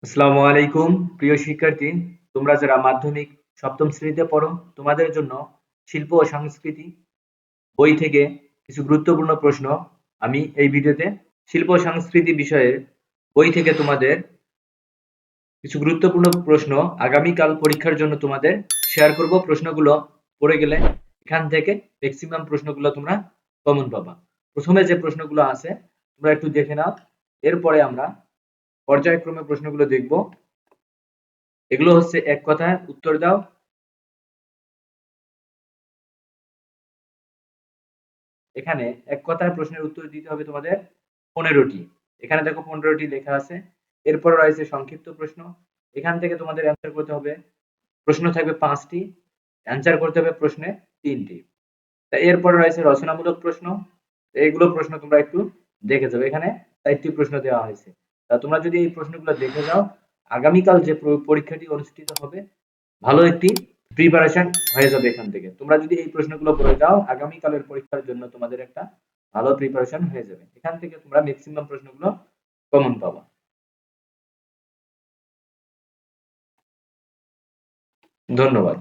আসসালামু আলাইকুম প্রিয় শিক্ষার্থী, তোমরা যারা মাধ্যমিক সপ্তম শ্রেণীতে পড়ো তোমাদের জন্য শিল্প ও সংস্কৃতি বই থেকে কিছু গুরুত্বপূর্ণ প্রশ্ন আমি এই ভিডিওতে শিল্প ও সংস্কৃতি বিষয়ের বই থেকে তোমাদের কিছু গুরুত্বপূর্ণ প্রশ্ন আগামীকাল পরীক্ষার জন্য তোমাদের শেয়ার করব। প্রশ্নগুলো পড়ে গেলে এখান থেকে ম্যাক্সিমাম প্রশ্নগুলো তোমরা কমন পাবা। প্রথমে যে প্রশ্নগুলো আছে তোমরা একটু দেখে নাও, এরপরে আমরা পর্যায়ক্রমে প্রশ্নগুলো দেখব। এগুলো হচ্ছে এক কথায় উত্তর দাও। এখানে এক কথায় প্রশ্নের উত্তর দিতে হবে তোমাদের 15টি। এখানে দেখো 15টি লেখা আছে। এরপরে রয়েছে সংক্ষিপ্ত প্রশ্ন। এখান থেকে তোমাদের অ্যান্সার করতে হবে, প্রশ্ন থাকবে 5টি, অ্যান্সার করতে হবে প্রশ্নে 3টি। তা এরপরে রয়েছে রচনামূলক প্রশ্ন। এইগুলো প্রশ্ন তোমরা একটু দেখে যাবে, এখানে 4টি প্রশ্ন দেওয়া হয়েছে। তা তোমরা যদি এই প্রশ্নগুলো দেখে যাও, আগামীকাল যে পরীক্ষাটি অনুষ্ঠিত হবে ভালো একটি প্রিপারেশন হয়ে যাবে। এখান থেকে তোমরা যদি এই প্রশ্নগুলো পড়ে যাও, আগামীকালের পরীক্ষার জন্য তোমাদের একটা ভালো প্রিপারেশন হয়ে যাবে। এখান থেকে তোমরা ম্যাক্সিমাম প্রশ্নগুলো কমন পাবা। ধন্যবাদ।